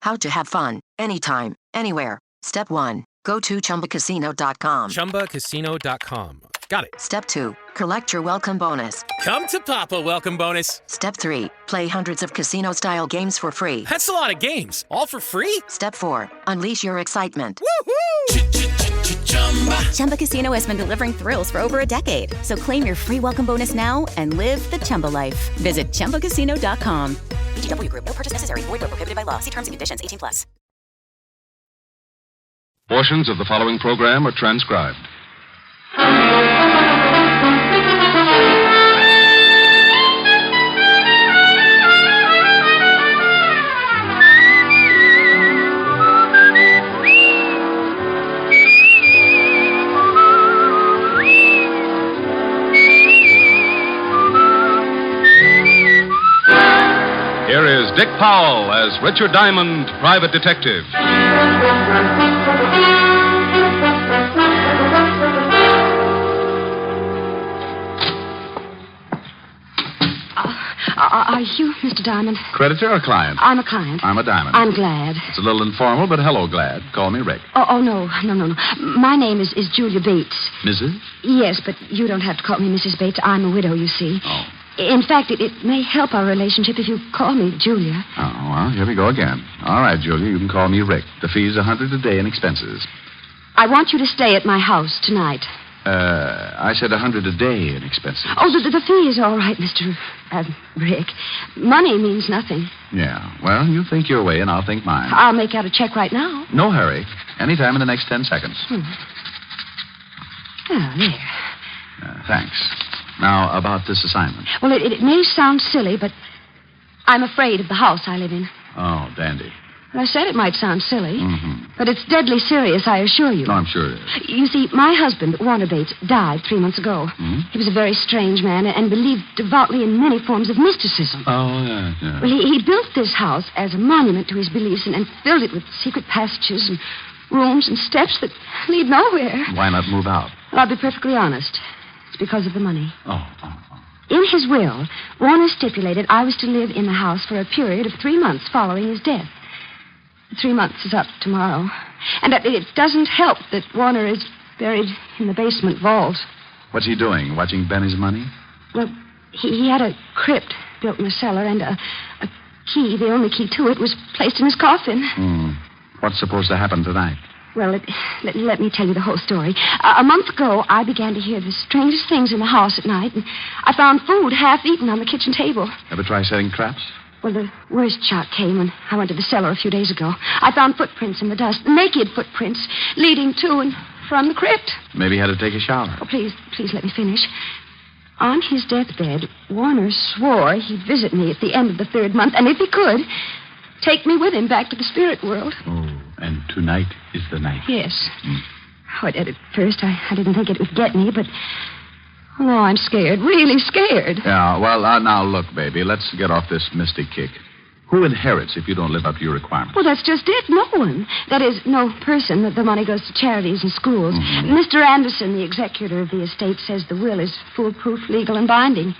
How to have fun, anytime, anywhere. Step 1. Go to ChumbaCasino.com. ChumbaCasino.com. Got it. Step 2. Collect your welcome bonus. Come to Papa welcome bonus. Step 3. Play hundreds of casino-style games for free. That's a lot of games. All for free? Step 4. Unleash your excitement. Woohoo! Chumba Casino has been delivering thrills for over a decade. So claim your free welcome bonus now and live the Chumba life. Visit ChumbaCasino.com. VGW Group. No purchase necessary. Void where prohibited by law. See terms and conditions. 18+. Portions of the following program are transcribed. Here is Dick Powell as Richard Diamond, private detective. Are you Mr. Diamond? Creditor or client? I'm a client. I'm a Diamond. I'm glad. It's a little informal, but hello, Glad. Call me Rick. Oh, no. My name is Julia Bates. Mrs.? Yes, but you don't have to call me Mrs. Bates. I'm a widow, you see. Oh. In fact, it may help our relationship if you call me Julia. Oh, well, here we go again. All right, Julia, you can call me Rick. The fee's $100 a day in expenses. I want you to stay at my house tonight. I said $100 a day in expenses. Oh, the fee is all right, Mr. Rick. Money means nothing. Yeah, well, you think your way and I'll think mine. I'll make out a check right now. No hurry. Anytime in the next 10 seconds. Oh, there. Thanks. Now, about this assignment. Well, it may sound silly, but I'm afraid of the house I live in. Oh, dandy. I said it might sound silly, Mm-hmm. but it's deadly serious, I assure you. No, I'm sure it is. You see, my husband, Warner Bates, died 3 months ago. Mm-hmm. He was a very strange man and believed devoutly in many forms of mysticism. Oh, yeah. Well, he built this house as a monument to his beliefs and filled it with secret passages and rooms and steps that lead nowhere. Why not move out? Well, I'll be perfectly honest. It's because of the money. Oh. In his will, Warner stipulated I was to live in the house for a period of 3 months following his death. 3 months is up tomorrow. And it doesn't help that Warner is buried in the basement vault. What's he doing? Watching Benny's money? Well, he had a crypt built in the cellar, and a key, the only key to it, was placed in his coffin. What's supposed to happen tonight? Well, let me tell you the whole story. A month ago, I began to hear the strangest things in the house at night, and I found food half-eaten on the kitchen table. Ever try setting traps? Well, the worst shock came when I went to the cellar a few days ago. I found footprints in the dust, naked footprints, leading to and from the crypt. Maybe he had to take a shower. Oh, please let me finish. On his deathbed, Warner swore he'd visit me at the end of the 3rd month, and if he could, take me with him back to the spirit world. Oh, and tonight is the night. Yes. Oh, at first, I didn't think it would get me, but... Oh, I'm scared, really scared. Yeah, well, now, look, baby, let's get off this mystic kick. Who inherits if you don't live up to your requirements? Well, that's just it. No one. That is, no person. The money goes to charities and schools. Mm-hmm. Mr. Anderson, the executor of the estate, says the will is foolproof, legal, and binding.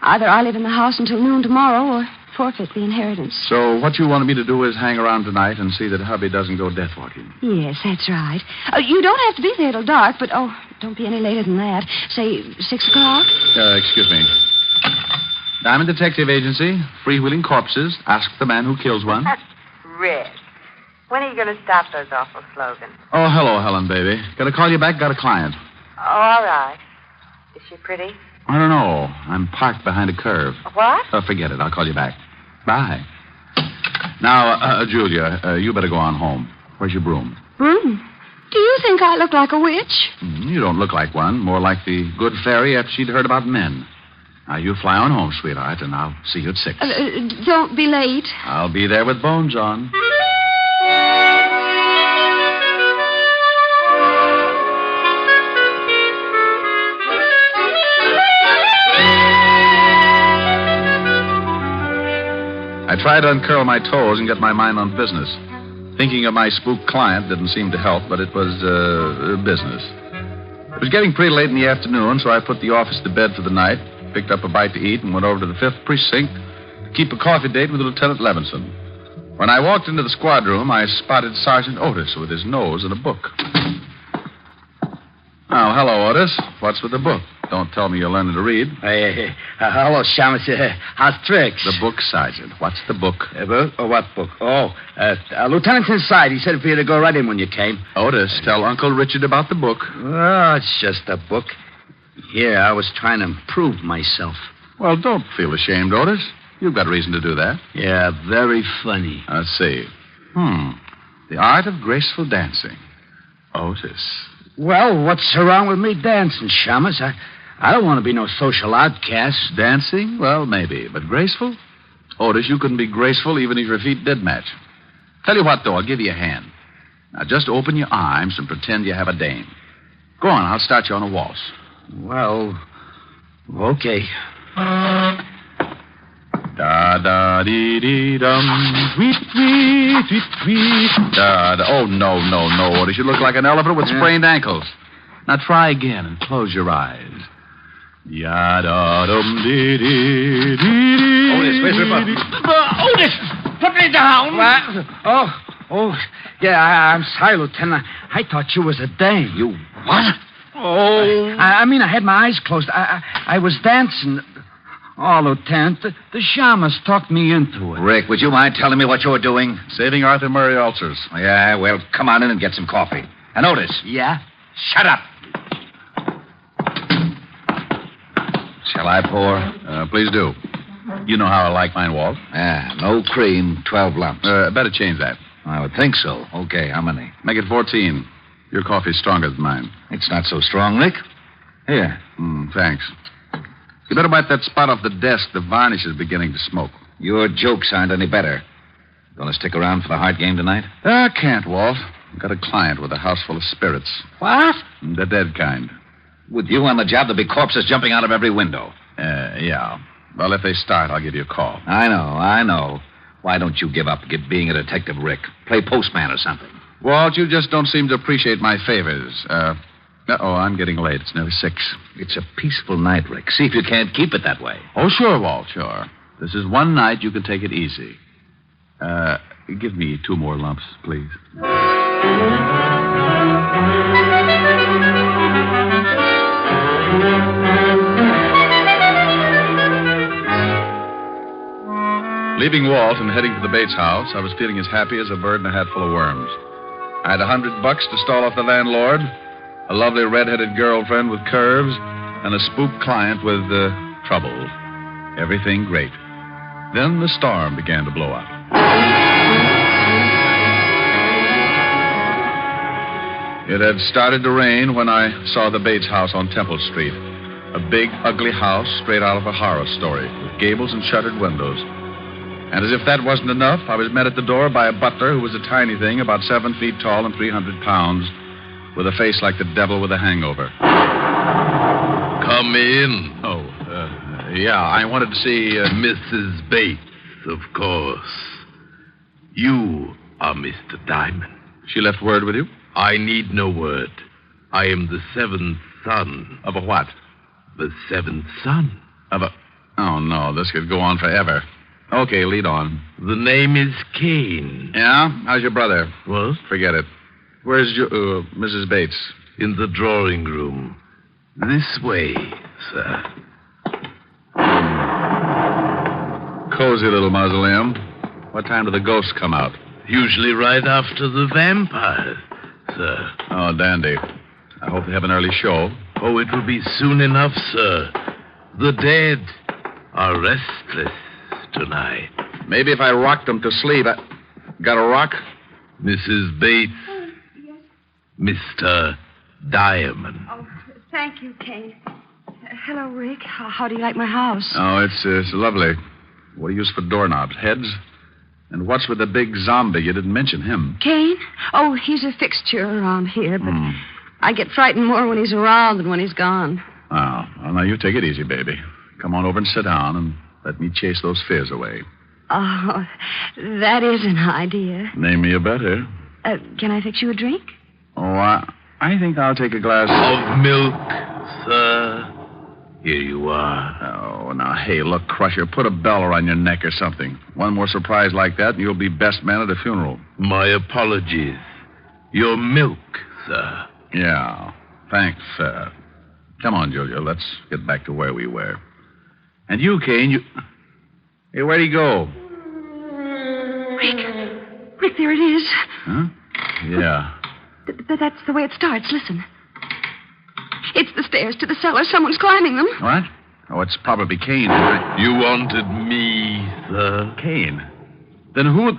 Either I live in the house until noon tomorrow or forfeit the inheritance. So what you wanted me to do is hang around tonight and see that hubby doesn't go death walking. Yes, that's right. You don't have to be there till dark, but, don't be any later than that. Say 6 o'clock? Excuse me. Diamond Detective Agency, freewheeling corpses. Ask the man who kills one. Rick, when are you going to stop those awful slogans? Oh, hello, Helen, baby. Gotta call you back. Got a client. Oh, all right. Is she pretty? I don't know. I'm parked behind a curve. What? Oh, forget it. I'll call you back. Bye. Now, Julia, you better go on home. Where's your broom? Broom? Do you think I look like a witch? You don't look like one. More like the good fairy after she'd heard about men. Now, you fly on home, sweetheart, and I'll see you at 6. Don't be late. I'll be there with bones on. I tried to uncurl my toes and get my mind on business. Thinking of my spooked client didn't seem to help, but it was business. It was getting pretty late in the afternoon, so I put the office to bed for the night, picked up a bite to eat, and went over to the 5th Precinct to keep a coffee date with Lieutenant Levinson. When I walked into the squad room, I spotted Sergeant Otis with his nose in a book. Oh, hello, Otis. What's with the book? Don't tell me you're learning to read. Hello, Shamus. How's tricks? The book, Sergeant. What's the book? What book? Lieutenant's inside. He said for you to go right in when you came. Otis, tell Uncle Richard about the book. Oh, it's just a book. Here, I was trying to improve myself. Well, don't feel ashamed, Otis. You've got reason to do that. Yeah, very funny. Let's see. The art of graceful dancing. Otis. Well, what's wrong with me dancing, Shamus? I don't want to be no social outcast. Dancing? Well, maybe. But graceful? Otis, you couldn't be graceful even if your feet did match. Tell you what, though, I'll give you a hand. Now, just open your arms and pretend you have a dame. Go on, I'll start you on a waltz. Well, okay. Da-da-dee-dee-dum, tweet-tweet-tweet-tweet. Da-da. Oh, no, Otis. You look like an elephant with sprained ankles. Now try again and close your eyes. Ya-da-dum-dee-dee-dee-dee. Otis, where's your button? Otis! Put me down! What? Oh, yeah, I'm sorry, Lieutenant. I thought you was a dame. You what? Oh. I mean, I had my eyes closed. I was dancing. Oh, Lieutenant, the shamus talked me into it. Rick, would you mind telling me what you were doing? Saving Arthur Murray ulcers. Yeah, well, come on in and get some coffee. And Otis. Yeah? Shut up. Shall I pour? Please do. You know how I like mine, Walt. No cream, 12 lumps. Better change that. I would think so. Okay, how many? Make it 14. Your coffee's stronger than mine. It's not so strong, Rick. Here. Thanks. You better wipe that spot off the desk. The varnish is beginning to smoke. Your jokes aren't any better. Going to stick around for the Hart game tonight? I can't, Walt. I've got a client with a house full of spirits. What? The dead kind. With you on the job, there'll be corpses jumping out of every window. Yeah. Well, if they start, I'll give you a call. I know. Why don't you give up being a detective, Rick? Play postman or something. Walt, you just don't seem to appreciate my favors. I'm getting late. It's nearly 6. It's a peaceful night, Rick. See if you can't keep it that way. Oh, sure, Walt, sure. This is one night you can take it easy. Give me 2 more lumps, please. Leaving Walt and heading to the Bates house, I was feeling as happy as a bird in a hat full of worms. I had $100 to stall off the landlord, a lovely red-headed girlfriend with curves, and a spook client with troubles. Everything great. Then the storm began to blow up. It had started to rain when I saw the Bates house on Temple Street. A big, ugly house straight out of a horror story, with gables and shuttered windows. And as if that wasn't enough, I was met at the door by a butler who was a tiny thing, about 7 feet tall and 300 pounds, with a face like the devil with a hangover. Come in. Yeah, I wanted to see Mrs. Bates, of course. You are Mr. Diamond. She left word with you? I need no word. I am the 7th son. Of a what? The 7th son. Of a... Oh, no, this could go on forever. Okay, lead on. The name is Kane. Yeah? How's your brother? What? Forget it. Where's your, Mrs. Bates? In the drawing room. This way, sir. Cozy little mausoleum. What time do the ghosts come out? Usually right after the vampires, sir. Oh, dandy. I hope they have an early show. Oh, it will be soon enough, sir. The dead are restless tonight. Maybe if I rocked them to sleep. Got a rock? Mrs. Bates. Yes. Mr. Diamond. Oh, thank you, Kane. Hello, Rick. How do you like my house? Oh, it's lovely. What do you use for doorknobs? Heads? And what's with the big zombie? You didn't mention him. Kane? Oh, he's a fixture around here, but I get frightened more when he's around than when he's gone. Oh, well, now you take it easy, baby. Come on over and sit down and let me chase those fears away. Oh, that is an idea. Name me a better. Can I fix you a drink? Oh, I think I'll take a glass of milk, sir. Here you are. Oh, now, hey, look, Crusher, put a bell around your neck or something. One more surprise like that, and you'll be best man at a funeral. My apologies. Your milk, sir. Yeah, thanks, sir. Come on, Julia, let's get back to where we were. And you, Kane, you... Hey, where'd he go? Rick, there it is. Huh? Yeah. That's the way it starts. Listen. It's the stairs to the cellar. Someone's climbing them. What? Oh, it's probably Kane. You wanted me, sir? Kane? Then who...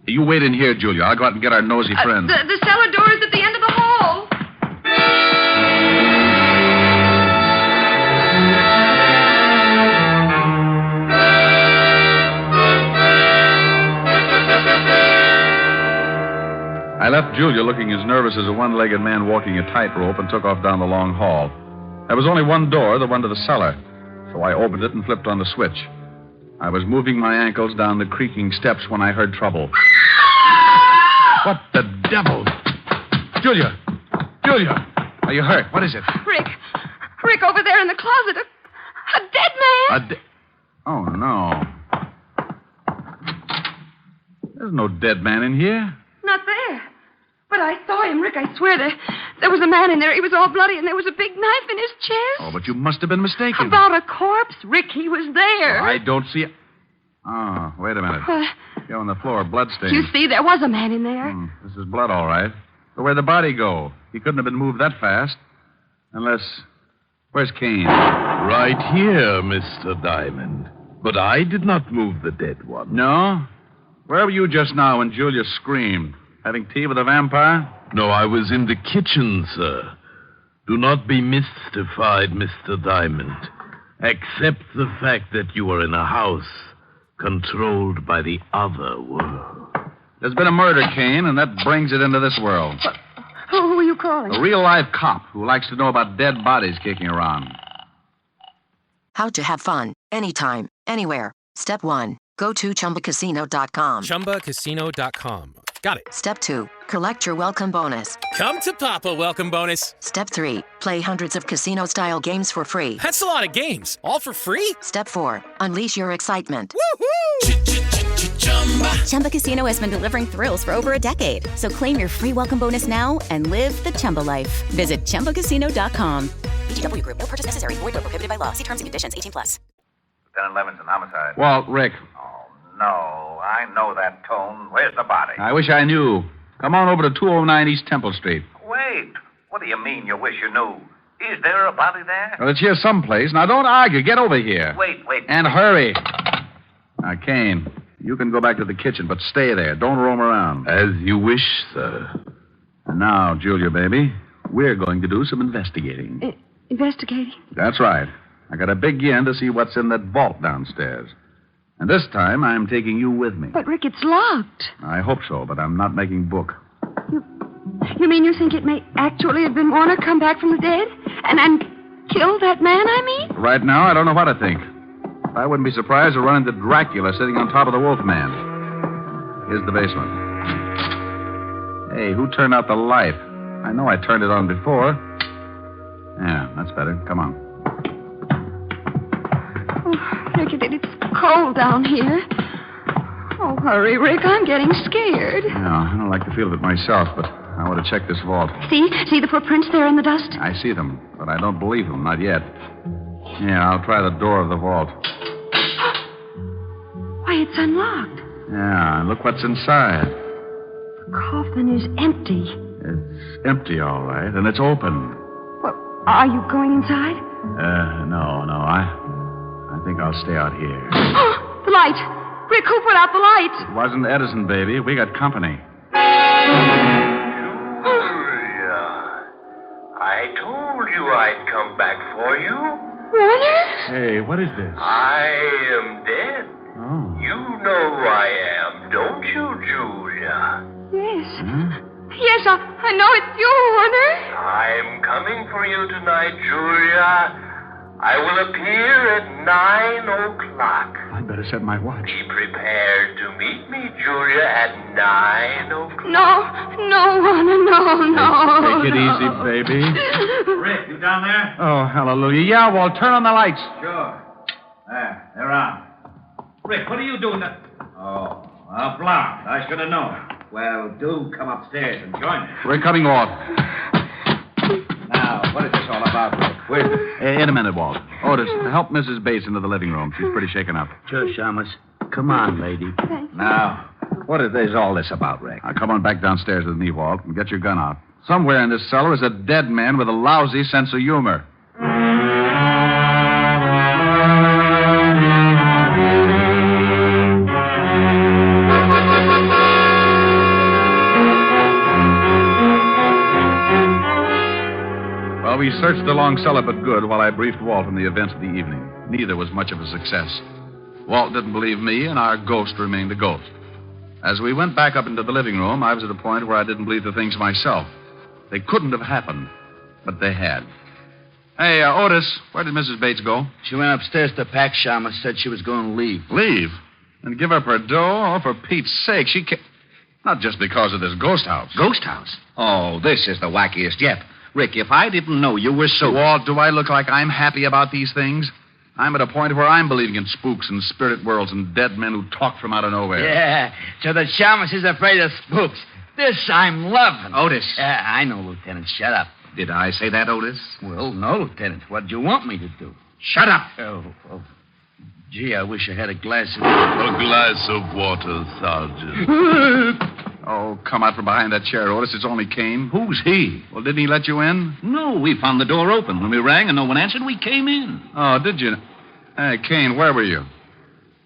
You wait in here, Julia. I'll go out and get our nosy friend. The cellar door is at the end of the hall. I left Julia looking as nervous as a one-legged man walking a tightrope and took off down the long hall. There was only one door, the one to the cellar, so I opened it and flipped on the switch. I was moving my ankles down the creaking steps when I heard trouble. What the devil? Julia! Julia! Are you hurt? What is it? Rick, over there in the closet. A dead man. Oh, no. There's no dead man in here. Not there. But I saw him, Rick. I swear there was a man in there. He was all bloody, and there was a big knife in his chest. Oh, but you must have been mistaken. About a corpse, Rick. He was there. I don't see it. Oh, wait a minute. Here on the floor, bloodstains. You see, there was a man in there. This is blood, all right. But where'd the body go? He couldn't have been moved that fast. Unless... Where's Kane? Right here, Mr. Diamond. But I did not move the dead one. No? Where were you just now when Julia screamed? Having tea with a vampire? No, I was in the kitchen, sir. Do not be mystified, Mr. Diamond. Accept the fact that you are in a house controlled by the other world. There's been a murder, Kane, and that brings it into this world. Who are you calling? A real-life cop who likes to know about dead bodies kicking around. How to have fun, anytime, anywhere. Step 1. Go to ChumbaCasino.com. ChumbaCasino.com. Got it. Step 2. Collect your welcome bonus. Come to Papa Welcome Bonus. Step 3. Play hundreds of casino-style games for free. That's a lot of games. All for free? Step 4. Unleash your excitement. Woohoo! Chumba Casino has been delivering thrills for over a decade. So claim your free welcome bonus now and live the Chumba life. Visit ChumbaCasino.com. VGW Group. No purchase necessary. Void where prohibited by law. See terms and conditions. 18+. Lieutenant Levinson, homicide. Walt, Rick. Oh, no. I know that tone. Where's the body? I wish I knew. Come on over to 209 East Temple Street. Wait. What do you mean you wish you knew? Is there a body there? Well, it's here someplace. Now, don't argue. Get over here. Wait. And hurry. Now, Kane, you can go back to the kitchen, but stay there. Don't roam around. As you wish, sir. And now, Julia, baby, we're going to do some investigating. Investigating? That's right. I got a big yen to see what's in that vault downstairs. And this time, I'm taking you with me. But, Rick, it's locked. I hope so, but I'm not making book. You mean you think it may actually have been Warner come back from the dead? And kill that man, I mean? Right now, I don't know what to think. I wouldn't be surprised to run into Dracula sitting on top of the Wolfman. Here's the basement. Hey, who turned out the light? I know I turned it on before. Yeah, that's better. Come on. Oh, Rick, it's cold down here. Oh, hurry, Rick. I'm getting scared. Yeah, I don't like the feel of it myself, but I want to check this vault. See the footprints there in the dust? I see them, but I don't believe them, not yet. Yeah, I'll try the door of the vault. Why, it's unlocked. Yeah, look what's inside. The coffin is empty. It's empty, all right, and it's open. Well, are you going inside? No. I think I'll stay out here. The light! Rick, who put out the light? It wasn't Edison, baby. We got company. Julia, I told you I'd come back for you. Warner? Hey, what is this? I am dead. Oh. You know who I am, don't you, Julia? Yes. Huh? Yes, I know it's you, Warner. I'm coming for you tonight, Julia. I will appear at 9 o'clock. I better set my watch. Be prepared to meet me, Julia, at 9 o'clock. No, Warner, no. Take it easy, baby. Rick, you down there? Oh, hallelujah. Yeah, Walt, turn on the lights. Sure. There, they're on. Rick, what are you doing? Oh, a blonde. I should have known. Well, do come upstairs and join me. We're coming, Walt. Now, what is this all about, Rick? Wait. In a minute, Walt. Otis, help Mrs. Bates into the living room. She's pretty shaken up. Sure, Shamus. Come on, lady. Now, what is all this about, Rick? Now, come on back downstairs with me, Walt, and get your gun out. Somewhere in this cellar is a dead man with a lousy sense of humor. Well, we searched the long cellar but good while I briefed Walt on the events of the evening. Neither was much of a success. Walt didn't believe me, and our ghost remained a ghost. As we went back up into the living room, I was at a point where I didn't believe the things myself. They couldn't have happened, but they had. Hey, Otis, where did Mrs. Bates go? She went upstairs to pack, Shamus. Said she was going to leave. Leave? And give up her dough? Oh, for Pete's sake, she can't... Not just because of this ghost house. Ghost house? Oh, this is the wackiest yet. Rick, if I didn't know you were so... Walt, do I look like I'm happy about these things? I'm at a point where I'm believing in spooks and spirit worlds and dead men who talk from out of nowhere. Yeah, so the Shamus is afraid of spooks. This I'm loving. Otis. I know, Lieutenant. Shut up. Did I say that, Otis? Well, no, Lieutenant. What'd you want me to do? Shut up. Oh. Gee, I wish I had a glass of... A glass of water, Sergeant. Oh, come out from behind that chair, Otis. It's only Kane. Who's he? Well, didn't he let you in? No, we found the door open. When we rang and no one answered, we came in. Oh, did you? Hey, Kane, where were you?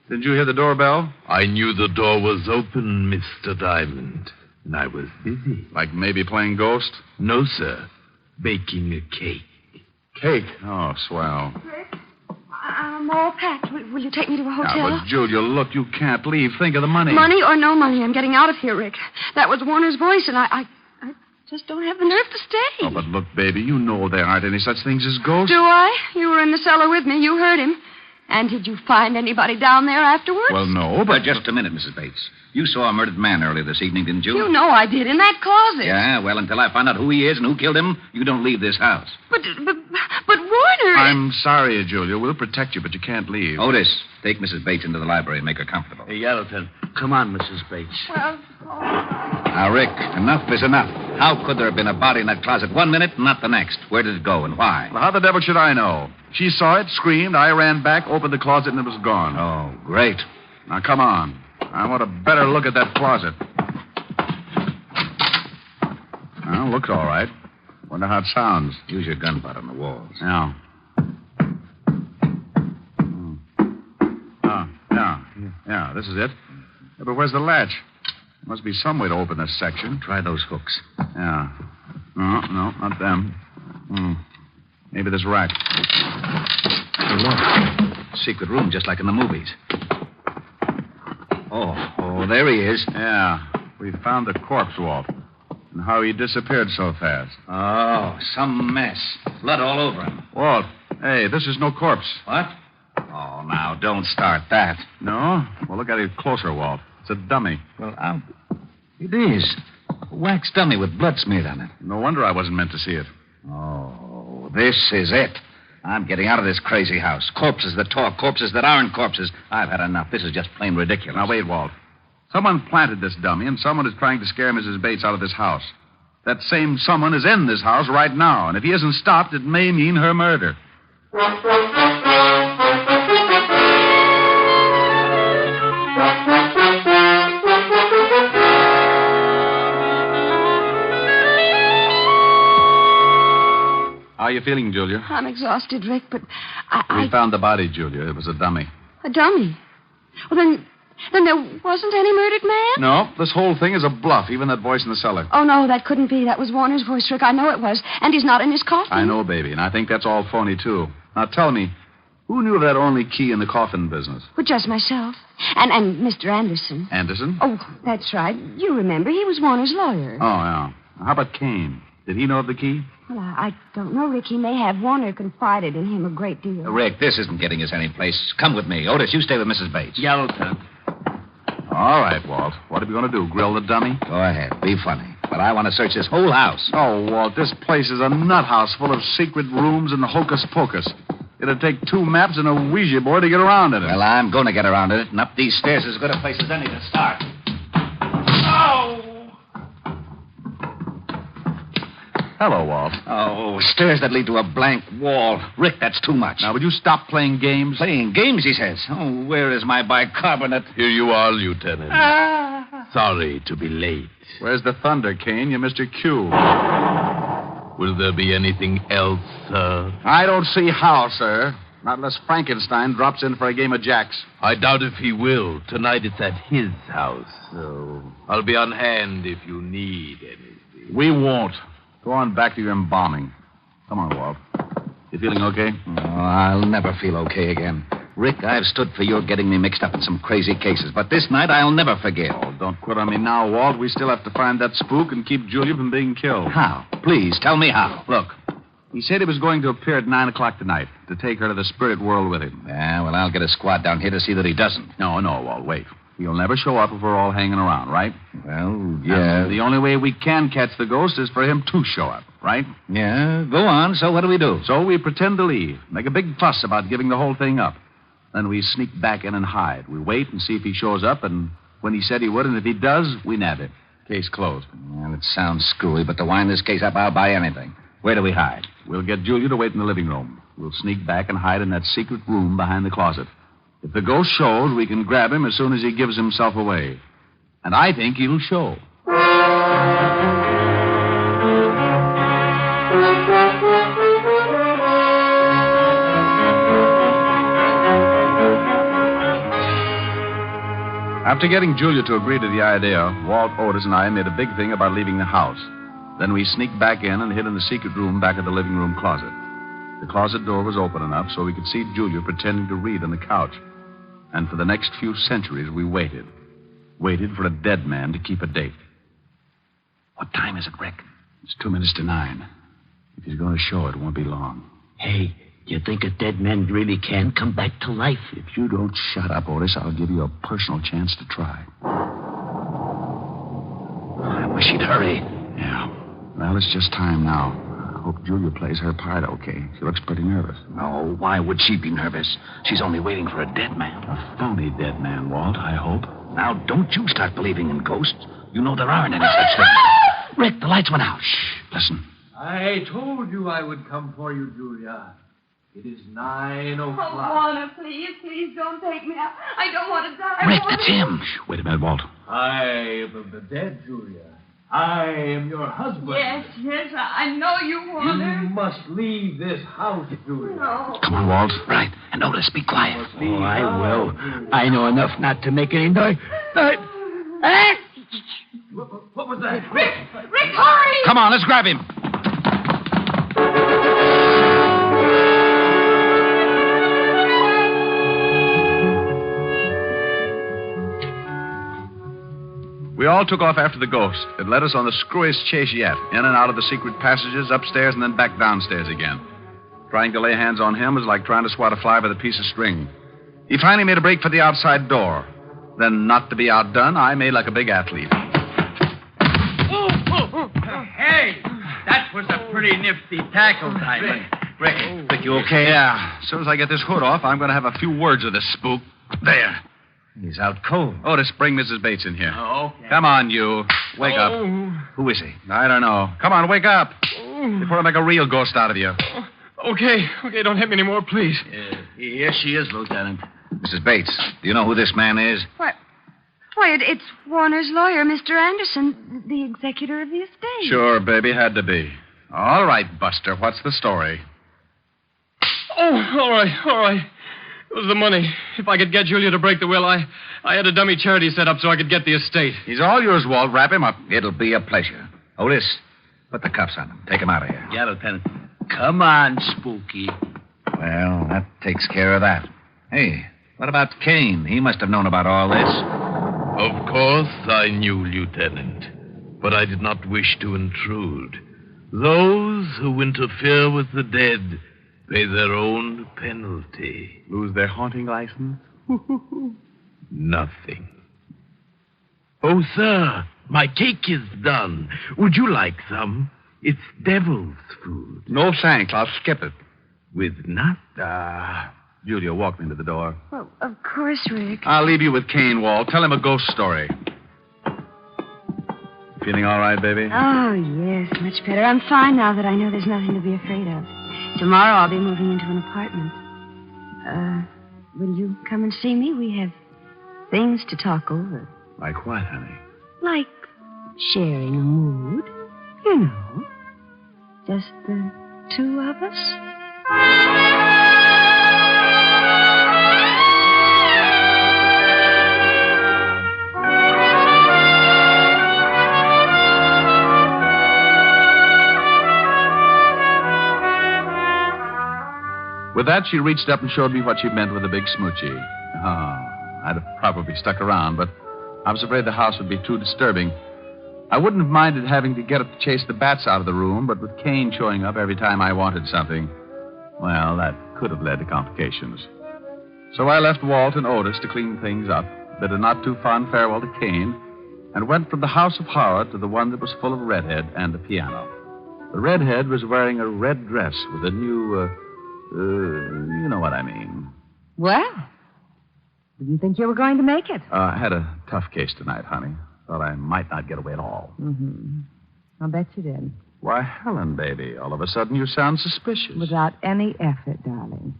Didn't you hear the doorbell? I knew the door was open, Mr. Diamond, and I was busy. Like maybe playing ghost? No, sir. Baking a cake. Cake? Oh, swell. Rick, I'm all packed. Will you take me to a hotel? Now, but Julia, look, you can't leave. Think of the money. Money or no money, I'm getting out of here, Rick. That was Warner's voice, and I just don't have the nerve to stay. Oh, but look, baby, you know there aren't any such things as ghosts. Do I? You were in the cellar with me. You heard him. And did you find anybody down there afterwards? Well, no, but... Just a minute, Mrs. Bates. You saw a murdered man earlier this evening, didn't you? You know I did, in that closet. Yeah, well, until I find out who he is and who killed him, you don't leave this house. But Warner... I'm sorry, Julia. We'll protect you, but you can't leave. Otis, take Mrs. Bates into the library and make her comfortable. Hey, yeah, Lieutenant. Come on, Mrs. Bates. Well, Now, Rick, enough is enough. How could there have been a body in that closet one minute and not the next? Where did it go and why? Well, how the devil should I know? She saw it, screamed, I ran back, opened the closet, and it was gone. Oh, great. Now, come on. I want a better look at that closet. Well, looks all right. Wonder how it sounds. Use your gun butt on the walls. Yeah. Yeah, this is it. Yeah, but where's the latch? Must be some way to open this section. Try those hooks. Yeah. No, not them. Maybe this rack. Hey, look. Secret room, just like in the movies. Oh, there he is. Yeah. We found the corpse, Walt. And how he disappeared so fast. Oh, some mess. Blood all over him. Walt, hey, this is no corpse. What? Oh, now, don't start that. No? Well, look at it closer, Walt. It's a dummy. Well, it is. A wax dummy with blood smeared on it. No wonder I wasn't meant to see it. Oh, this is it. I'm getting out of this crazy house. Corpses that talk, corpses that aren't corpses. I've had enough. This is just plain ridiculous. Now, wait, Walt. Someone planted this dummy, and someone is trying to scare Mrs. Bates out of this house. That same someone is in this house right now, and if he isn't stopped, it may mean her murder. How are you feeling, Julia? I'm exhausted, Rick, but We found the body, Julia. It was a dummy. A dummy? Well, then there wasn't any murdered man? No, this whole thing is a bluff, even that voice in the cellar. Oh, no, that couldn't be. That was Warner's voice, Rick. I know it was. And he's not in his coffin. I know, baby, and I think that's all phony, too. Now, tell me, who knew of that only key in the coffin business? Well, just myself. And Mr. Anderson. Anderson? Oh, that's right. You remember, he was Warner's lawyer. Oh, yeah. How about Kane? Did he know of the key? Well, I don't know, Rick. He may have. Warner confided in him a great deal. Rick, this isn't getting us any place. Come with me. Otis, you stay with Mrs. Bates. Yeah, Lieutenant. All right, Walt. What are we going to do? Grill the dummy? Go ahead. Be funny. But I want to search this whole house. Oh, Walt, this place is a nut house full of secret rooms and hocus pocus. It'd take 2 maps and a Ouija board to get around in it. Well, I'm going to get around it, and up these stairs is as good a place as any to start. Hello, Walt. Oh, stairs that lead to a blank wall. Rick, that's too much. Now, would you stop playing games? Playing games, he says. Oh, where is my bicarbonate? Here you are, Lieutenant. Sorry to be late. Where's the thunder, Kane? You're Mr. Q. Will there be anything else, sir? I don't see how, sir. Not unless Frankenstein drops in for a game of jacks. I doubt if he will. Tonight it's at his house, so I'll be on hand if you need anything. We won't. Go on back to your embalming. Come on, Walt. You feeling okay? Oh, I'll never feel okay again. Rick, I've stood for your getting me mixed up in some crazy cases, but this night I'll never forgive. Oh, don't quit on me now, Walt. We still have to find that spook and keep Julia from being killed. How? Please, tell me how. Look, he said he was going to appear at 9 o'clock tonight to take her to the spirit world with him. Yeah, well, I'll get a squad down here to see that he doesn't. No, Walt, wait. He'll never show up if we're all hanging around, right? Well, yeah. And the only way we can catch the ghost is for him to show up, right? Yeah, go on. So what do we do? So we pretend to leave, make a big fuss about giving the whole thing up. Then we sneak back in and hide. We wait and see if he shows up, and when he said he would, and if he does, we nab him. Case closed. Well, it sounds screwy, but to wind this case up, I'll buy anything. Where do we hide? We'll get Julia to wait in the living room. We'll sneak back and hide in that secret room behind the closet. If the ghost shows, we can grab him as soon as he gives himself away. And I think he'll show. After getting Julia to agree to the idea, Walt, Otis, and I made a big thing about leaving the house. Then we sneaked back in and hid in the secret room back of the living room closet. The closet door was open enough so we could see Julia pretending to read on the couch. And for the next few centuries, we waited. Waited for a dead man to keep a date. What time is it, Rick? It's 2 minutes to 9. If he's going to show, it won't be long. Hey, do you think a dead man really can come back to life? If you don't shut up, Otis, I'll give you a personal chance to try. I wish he'd hurry. Yeah. Well, it's just time now. I hope Julia plays her part okay. She looks pretty nervous. No, why would she be nervous? She's only waiting for a dead man. A phony dead man, Walt, I hope. Now, don't you start believing in ghosts. You know there aren't any such things. Rick, the lights went out. Shh, listen. I told you I would come for you, Julia. It is 9 o'clock. Oh, Warner, please don't take me out. I don't want to die. Rick, that's him. Shh, wait a minute, Walt. I am of the dead, Julia. I am your husband. Yes, I know you, Warner. You must leave this house, Julia. No. Come on, Walt. Right, and Otis, be quiet. Oh, I will. I know enough not to make any noise. What was that? Rick, hurry! Come on, let's grab him. We all took off after the ghost. It led us on the screwiest chase yet, in and out of the secret passages, upstairs, and then back downstairs again. Trying to lay hands on him was like trying to swat a fly with a piece of string. He finally made a break for the outside door. Then, not to be outdone, I made like a big athlete. Hey, that was a pretty nifty tackle, Diamond. Rick, you okay? Yeah. As soon as I get this hood off, I'm going to have a few words with this spook. There. He's out cold. Otis, bring Mrs. Bates in here. Oh, okay. Come on, you. Wake up. Who is he? I don't know. Come on, wake up. Before I make a real ghost out of you. Okay, don't hit me anymore, please. Here she is, Lieutenant. Mrs. Bates, do you know who this man is? What? Why, it's Warner's lawyer, Mr. Anderson, the executor of the estate. Sure, baby, had to be. All right, Buster, what's the story? Oh, all right. It was the money. If I could get Julia to break the will, I had a dummy charity set up so I could get the estate. He's all yours, Walt. Wrap him up. It'll be a pleasure. Otis, put the cuffs on him. Take him out of here. Yeah, Lieutenant. Come on, Spooky. Well, that takes care of that. Hey, what about Kane? He must have known about all this. Of course I knew, Lieutenant, but I did not wish to intrude. Those who interfere with the dead pay their own penalty. Lose their haunting license? Nothing. Oh, sir, my cake is done. Would you like some? It's devil's food. No thanks. I'll skip it. With nuts? Julia, walk me to the door. Well, of course, Rick. I'll leave you with Kane, Walt. Tell him a ghost story. Feeling all right, baby? Oh, yes, much better. I'm fine now that I know there's nothing to be afraid of. Tomorrow I'll be moving into an apartment. Will you come and see me? We have things to talk over. Like what, honey? Like sharing a mood. You know. Just the two of us. With that, she reached up and showed me what she meant with a big smoochie. I'd have probably stuck around, but I was afraid the house would be too disturbing. I wouldn't have minded having to get up to chase the bats out of the room, but with Kane showing up every time I wanted something, well, that could have led to complications. So I left Walt and Otis to clean things up, bid a not too fond farewell to Kane, and went from the house of horror to the one that was full of redhead and a piano. The redhead was wearing a red dress with a new, you know what I mean. Well, didn't think you were going to make it. I had a tough case tonight, honey. Thought I might not get away at all. Mm-hmm. I'll bet you did. Why, Helen, baby, all of a sudden you sound suspicious. Without any effort, darling.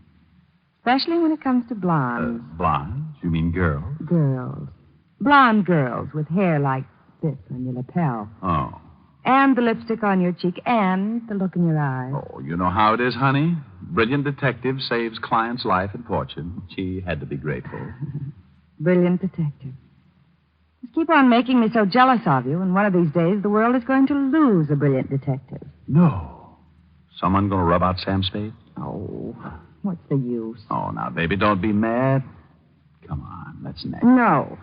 Especially when it comes to blondes. Blondes? You mean girls? Girls. Blonde girls with hair like this on your lapel. Oh. And the lipstick on your cheek and the look in your eyes. Oh, you know how it is, honey. Brilliant detective saves client's life and fortune. She had to be grateful. Brilliant detective. Just keep on making me so jealous of you, and one of these days the world is going to lose a brilliant detective. No. Someone going to rub out Sam's fate? Oh, what's the use? Oh, now, baby, don't be mad. Come on, let's next. No.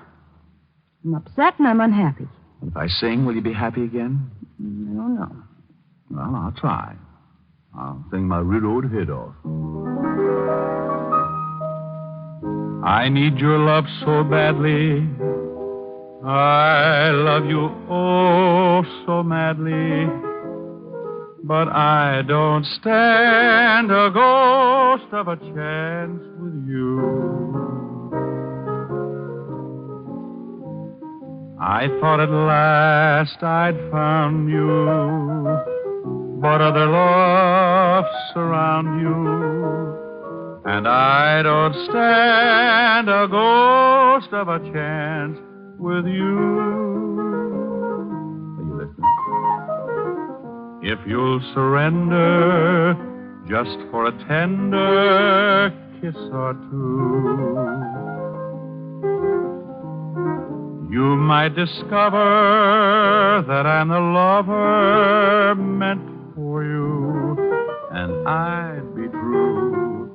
I'm upset and I'm unhappy. If I sing, will you be happy again? I don't know. Well, I'll try. I'll sing my red old head off. I need your love so badly. I love you oh so madly. But I don't stand a ghost of a chance with you. I thought at last I'd found you, but other loves surround you, and I don't stand a ghost of a chance with you. Are you listening? If you'll surrender just for a tender kiss or two, you might discover that I'm the lover meant for you, and I'd be true.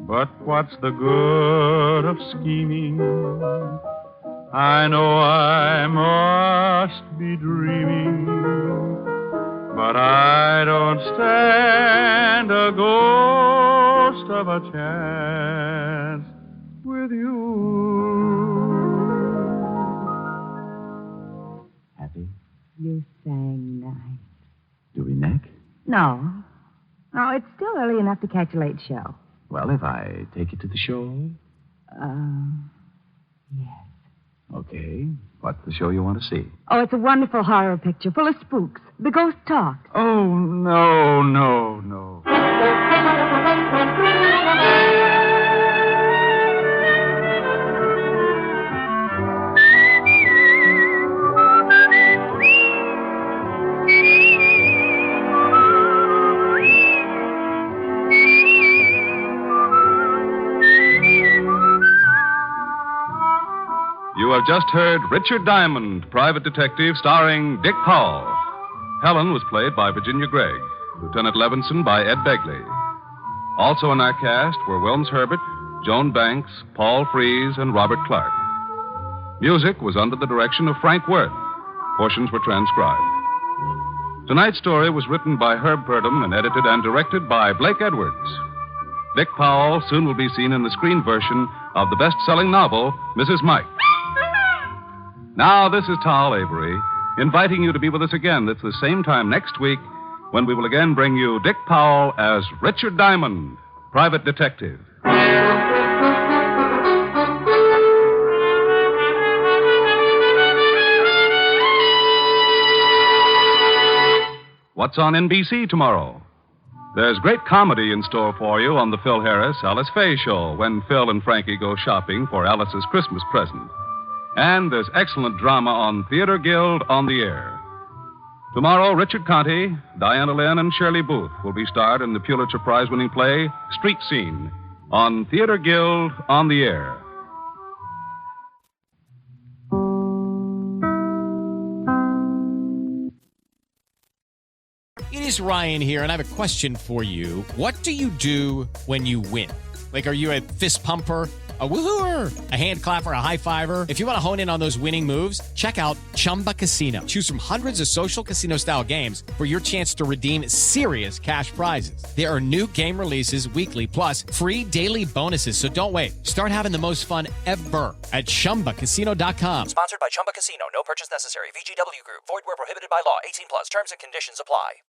But what's the good of scheming? I know I must be dreaming, but I don't stand a ghost of a chance with you. You sang nice. Do we neck? No. No, it's still early enough to catch a late show. Well, if I take you to the show? Yes. Okay. What's the show you want to see? Oh, it's a wonderful horror picture full of spooks. The ghost talk. Oh, no. You have just heard Richard Diamond, Private Detective, starring Dick Powell. Helen was played by Virginia Gregg, Lieutenant Levinson by Ed Begley. Also in our cast were Wilms Herbert, Joan Banks, Paul Frees, and Robert Clark. Music was under the direction of Frank Worth. Portions were transcribed. Tonight's story was written by Herb Purdom and edited and directed by Blake Edwards. Dick Powell soon will be seen in the screen version of the best-selling novel, Mrs. Mike. Now, this is Tal Avery, inviting you to be with us again at the same time next week when we will again bring you Dick Powell as Richard Diamond, private detective. What's on NBC tomorrow? There's great comedy in store for you on the Phil Harris Alice Faye Show when Phil and Frankie go shopping for Alice's Christmas present. And there's excellent drama on Theater Guild on the Air. Tomorrow, Richard Conte, Diana Lynn, and Shirley Booth will be starred in the Pulitzer Prize-winning play Street Scene on Theater Guild on the Air. It is Ryan here, and I have a question for you. What do you do when you win? Like, are you a fist pumper, a woohooer, a hand clapper, a high fiver? If you want to hone in on those winning moves, check out Chumba Casino. Choose from hundreds of social casino-style games for your chance to redeem serious cash prizes. There are new game releases weekly, plus free daily bonuses. So don't wait. Start having the most fun ever at ChumbaCasino.com. Sponsored by Chumba Casino. No purchase necessary. VGW Group. Void where prohibited by law. 18+. Terms and conditions apply.